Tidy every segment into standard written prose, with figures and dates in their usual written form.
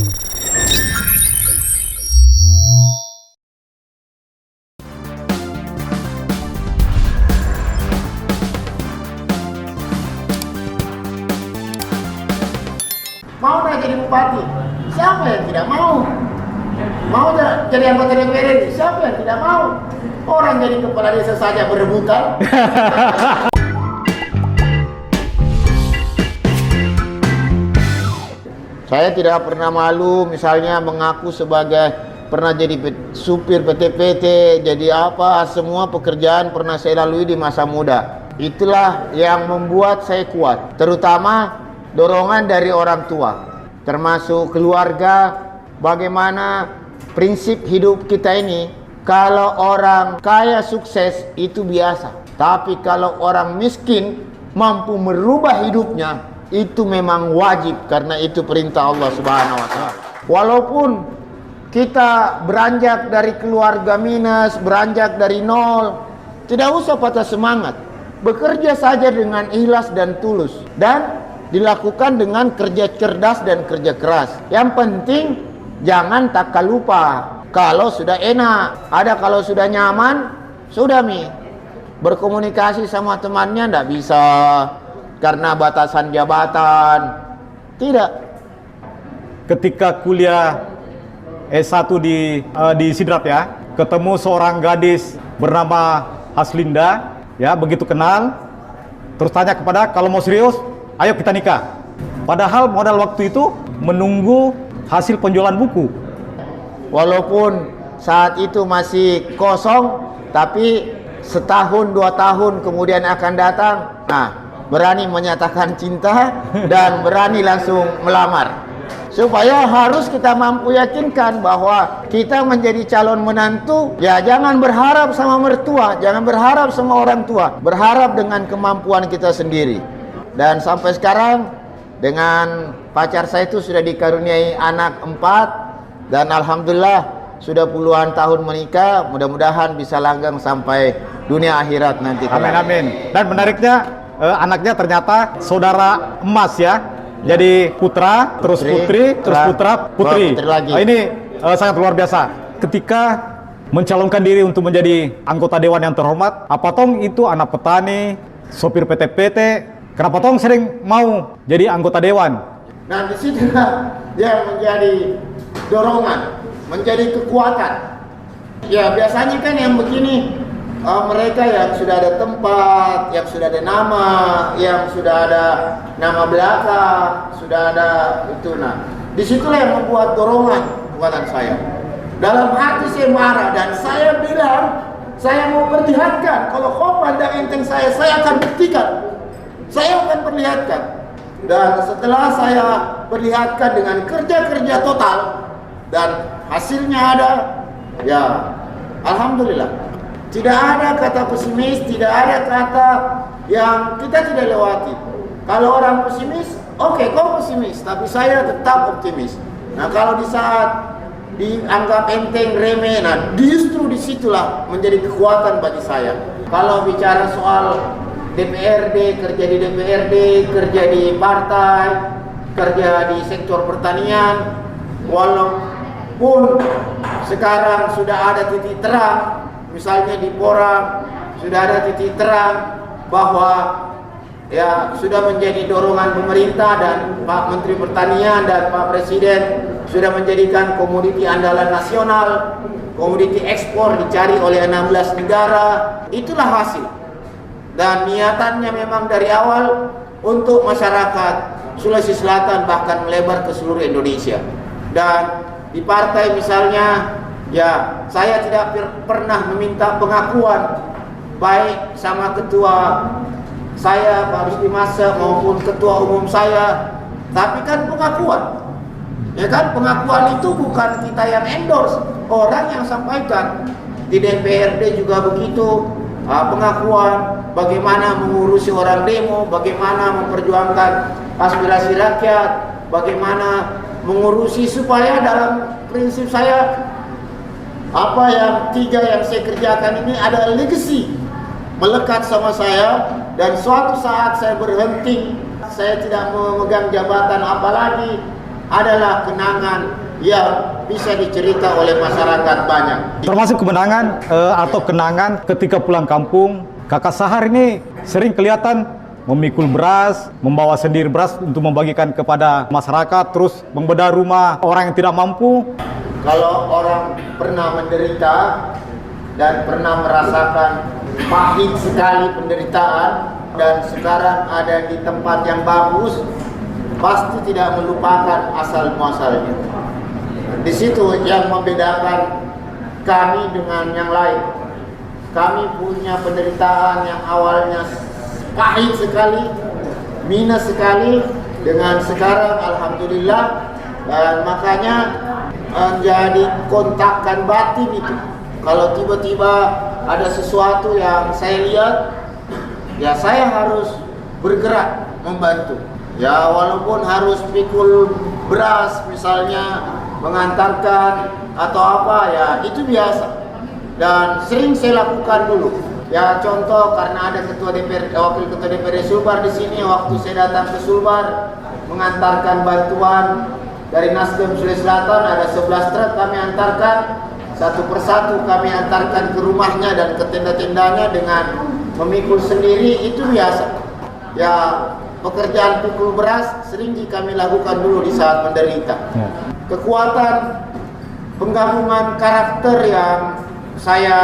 Mau tak jadi bupati? Siapa yang tidak mau? Mau tak jadi anggota DPR? Siapa yang tidak mau? Orang jadi kepala desa saja berebutan. Saya tidak pernah malu misalnya mengaku sebagai pernah jadi supir PT-PT, jadi apa, semua pekerjaan pernah saya lalui di masa muda. Itulah yang membuat saya kuat, terutama dorongan dari orang tua, termasuk keluarga. Bagaimana prinsip hidup kita ini, kalau orang kaya sukses itu biasa, tapi kalau orang miskin mampu merubah hidupnya, itu memang wajib, karena itu perintah Allah Subhanahu wa Ta'ala. Walaupun kita beranjak dari keluarga minus, beranjak dari nol, tidak usah patah semangat, bekerja saja dengan ikhlas dan tulus, dan dilakukan dengan kerja cerdas dan kerja keras. Yang penting jangan takal lupa. Kalau sudah enak, ada kalau sudah nyaman, sudah berkomunikasi sama temannya tidak bisa karena batasan jabatan. Tidak. Ketika kuliah S1 di Sidrap ya, ketemu seorang gadis bernama Haslinda, ya begitu kenal, terus tanya kepada kalau mau serius, ayo kita nikah. Padahal modal waktu itu menunggu hasil penjualan buku. Walaupun saat itu masih kosong, tapi setahun 2 tahun kemudian akan datang, nah berani menyatakan cinta dan berani langsung melamar. Supaya harus kita mampu yakinkan bahwa kita menjadi calon menantu, ya jangan berharap sama mertua, jangan berharap sama orang tua, berharap dengan kemampuan kita sendiri. Dan sampai sekarang dengan pacar saya itu sudah dikaruniai anak 4, dan alhamdulillah sudah puluhan tahun menikah. Mudah-mudahan bisa langgeng sampai dunia akhirat nanti. Amin amin. Dan menariknya anaknya ternyata saudara emas ya. Jadi putra, terus putri, terus putra, putri. Lagi. Ini sangat luar biasa. Ketika mencalonkan diri untuk menjadi anggota dewan yang terhormat, apa tong itu anak petani, sopir PT-PT, kenapa tong sering mau jadi anggota dewan? Nah disitulah yang menjadi dorongan, menjadi kekuatan. Ya biasanya kan yang begini, mereka yang sudah ada tempat, yang sudah ada nama, yang sudah ada nama belakang, sudah ada itu. Nah disitulah yang membuat dorongan buatan saya. Dalam hati saya marah dan saya bilang, saya mau perlihatkan kalau kau pandang enteng saya akan buktikan, saya akan perlihatkan. Dan setelah saya perlihatkan dengan kerja-kerja total dan hasilnya ada, ya alhamdulillah. Tidak ada kata pesimis, tidak ada kata yang kita tidak lewati. Kalau orang pesimis, oke, kau pesimis, tapi saya tetap optimis. Nah kalau di saat dianggap enteng, remeh, nah justru disitulah menjadi kekuatan bagi saya. Kalau bicara soal DPRD, kerja di DPRD, kerja di partai, kerja di sektor pertanian, walaupun sekarang sudah ada titik terang, misalnya di Porang sudah ada titik terang bahwa ya sudah menjadi dorongan pemerintah dan Pak Menteri Pertanian dan Pak Presiden sudah menjadikan komoditi andalan nasional, komoditi ekspor dicari oleh 16 negara. Itulah hasil. Dan niatannya memang dari awal untuk masyarakat Sulawesi Selatan, bahkan melebar ke seluruh Indonesia. Dan di partai misalnya, ya saya tidak pernah meminta pengakuan baik sama ketua saya Pak Rusdi Massa maupun ketua umum saya, tapi kan pengakuan. Ya kan, pengakuan itu bukan kita yang endorse, orang yang sampaikan. Di DPRD juga begitu, pengakuan bagaimana mengurusi orang demo, bagaimana memperjuangkan aspirasi rakyat, bagaimana mengurusi supaya dalam prinsip saya apa yang 3 yang saya kerjakan ini ada legacy melekat sama saya, dan suatu saat saya berhenti, saya tidak memegang jabatan apalagi, adalah kenangan yang bisa dicerita oleh masyarakat banyak. Termasuk kemenangan atau kenangan ketika pulang kampung, Kakak Sahar ini sering kelihatan memikul beras, membawa sendiri beras untuk membagikan kepada masyarakat, terus membedah rumah orang yang tidak mampu. Kalau orang pernah menderita dan pernah merasakan pahit sekali penderitaan dan sekarang ada di tempat yang bagus, pasti tidak melupakan asal muasalnya. Di situ yang membedakan kami dengan yang lain. Kami punya penderitaan yang awalnya pahit sekali, minus sekali, dengan sekarang alhamdulillah, dan makanya menjadi kontakkan batin itu. Kalau tiba-tiba ada sesuatu yang saya lihat, ya saya harus bergerak membantu. Ya walaupun harus pikul beras misalnya, mengantarkan atau apa, ya itu biasa. Dan sering saya lakukan dulu. Ya contoh karena ada ketua DPR, wakil ketua DPRD Sulbar di sini, waktu saya datang ke Sulbar mengantarkan bantuan dari Nasdem Sulawesi Selatan, ada 11 truk kami antarkan, satu persatu kami antarkan ke rumahnya dan ke tenda-tendanya dengan memikul sendiri, itu biasa. Ya pekerjaan pikul beras sering kami lakukan dulu di saat menderita. Kekuatan penggabungan karakter yang saya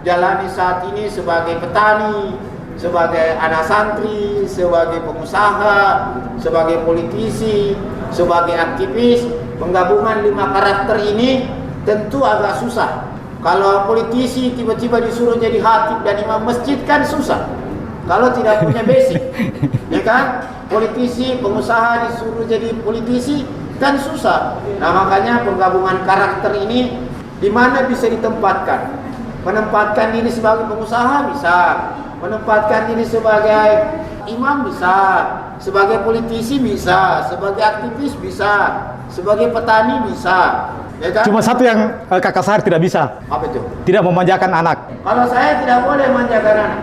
jalani saat ini sebagai petani, sebagai anak santri, sebagai pengusaha, sebagai politisi, sebagai aktivis, penggabungan 5 karakter ini tentu agak susah. Kalau politisi tiba-tiba disuruh jadi khatib dan imam masjid kan susah. Kalau tidak punya basic, ya kan? Politisi, pengusaha disuruh jadi politisi kan susah. Nah makanya penggabungan karakter ini di mana bisa ditempatkan. Menempatkan diri sebagai pengusaha bisa, menempatkan diri sebagai imam bisa, sebagai politisi bisa, sebagai aktivis bisa, sebagai petani bisa. Ya kan? Cuma satu yang Kakak Sahar tidak bisa. Apa itu? Tidak memanjakan anak. Kalau saya tidak boleh memanjakan anak.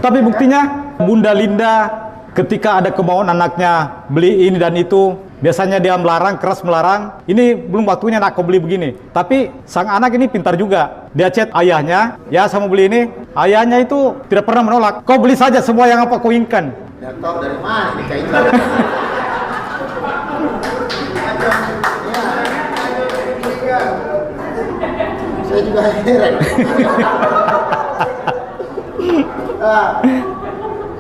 Tapi buktinya Bunda Linda ketika ada kemauan anaknya beli ini dan itu, biasanya dia melarang, keras melarang. Ini belum waktunya nak kau beli begini. Tapi sang anak ini pintar juga. Dia chat ayahnya, ya sama beli ini. Ayahnya itu tidak pernah menolak. Kau beli saja semua yang apa kau inginkan. Tidak tahu dari mana ini kaitan. Saya juga heran.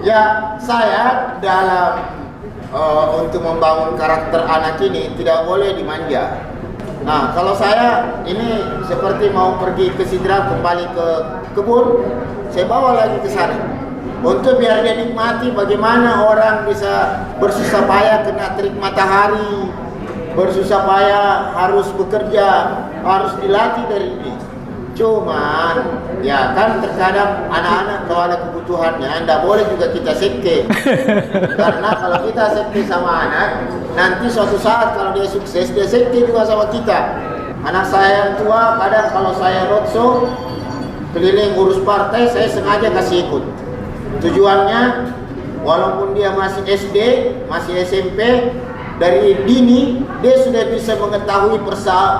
Ya saya dalam untuk membangun karakter anak ini tidak boleh dimanja. Nah kalau saya ini seperti mau pergi ke Sidra, kembali ke kebun, saya bawa lagi ke sana untuk biar dia nikmati bagaimana orang bisa bersusah payah kena terik matahari, bersusah payah harus bekerja, harus dilatih dari ini. Cuman ya kan terkadang anak-anak kalau ada kebutuhannya tidak boleh juga kita sekte. Karena kalau kita sekte sama anak, nanti suatu saat kalau dia sukses, dia sekte juga sama kita. Anak saya yang tua kadang kalau saya roadshow keliling urus partai, saya sengaja kasih ikut. Tujuannya walaupun dia masih SD, masih SMP, dari dini dia sudah bisa mengetahui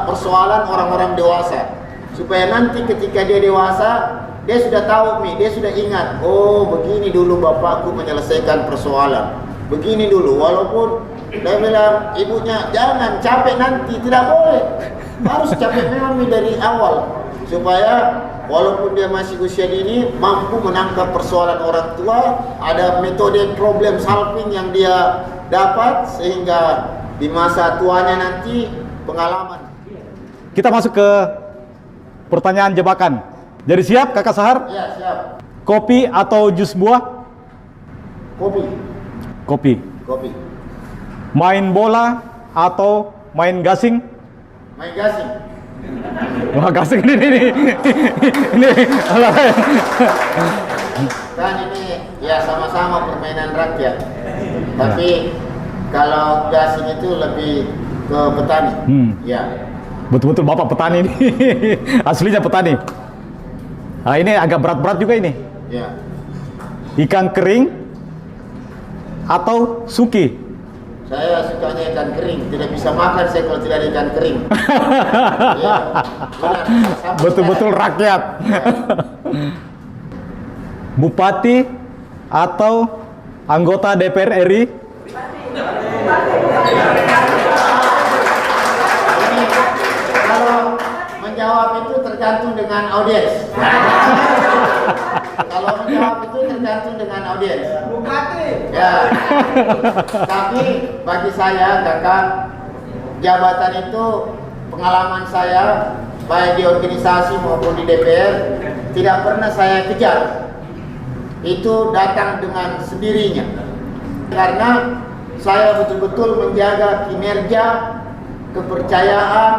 persoalan orang-orang dewasa. Supaya nanti ketika dia dewasa, dia sudah tahu nih, dia sudah ingat, oh begini dulu bapakku menyelesaikan persoalan, begini dulu. Walaupun dia bilang ibunya jangan capek nanti, tidak boleh, harus capek memang dari awal, supaya walaupun dia masih usia dini mampu menangkap persoalan orang tua, ada metode problem solving yang dia dapat sehingga di masa tuanya nanti pengalaman. Kita masuk ke pertanyaan jebakan. Jadi siap Kakak Sahar? Ya siap. Kopi atau jus buah? Kopi. Kopi. Kopi. Main bola atau main gasing? Main gasing. Wah gasing ini. Kan ini ya sama-sama permainan rakyat. Tapi kalau gasing itu lebih ke petani. Ya. Betul-betul bapak petani ini. Aslinya petani. Nah ini agak berat-berat juga ini. Ya. Ikan kering atau suki? Saya sukanya ikan kering, tidak bisa makan saya kalau tidak ada ikan kering. Ya, benar. Sama Betul-betul saya. rakyat. Ya. Bupati atau anggota DPR RI? Ini kalau menjawab itu tergantung dengan audiens. Kalau menjawab itu tergantung dengan audiens. Ya. Tapi bagi saya, kakak, jabatan itu pengalaman saya baik di organisasi maupun di DPR tidak pernah saya kejar. Itu datang dengan sendirinya. Karena saya betul-betul menjaga kinerja, kepercayaan,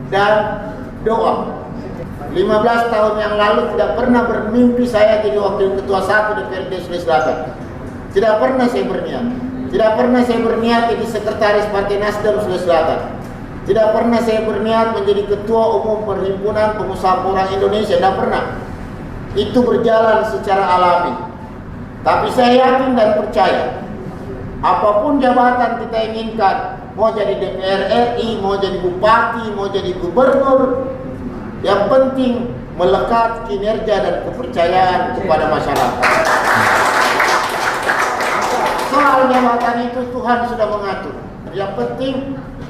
dan doa. 15 tahun yang lalu tidak pernah bermimpi saya jadi wakil ketua 1 DPRD Sulawesi Selatan. Tidak pernah saya berniat. Tidak pernah saya berniat jadi sekretaris Partai Nasdem Sulawesi Selatan. Tidak pernah saya berniat menjadi ketua umum Perhimpunan Pengusaha Porang Indonesia. Tidak pernah. Itu berjalan secara alami. Tapi saya yakin dan percaya, apapun jabatan kita inginkan, mau jadi DPR RI, mau jadi bupati, mau jadi gubernur, yang penting melekat kinerja dan kepercayaan kepada masyarakat. Soal jabatan itu Tuhan sudah mengatur. Yang penting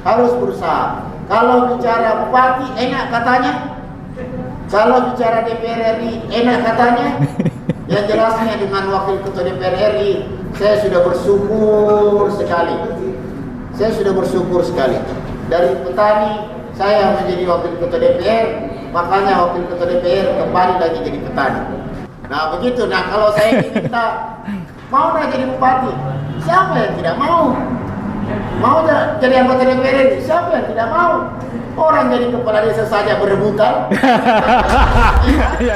harus berusaha. Kalau bicara bupati enak katanya, kalau bicara DPR RI enak katanya. Yang jelasnya dengan wakil ketua DPR RI, saya sudah bersyukur sekali. Saya sudah bersyukur sekali. Dari petani saya menjadi wakil ketua DPR, makanya wakil ketua DPR kembali lagi jadi petani. Nah begitu. Nah kalau saya diminta mau nggak jadi bupati, siapa yang tidak mau? Mau jadi anggota DPR, siapa yang tidak mau? Orang jadi kepala desa saja berebutan. Iya.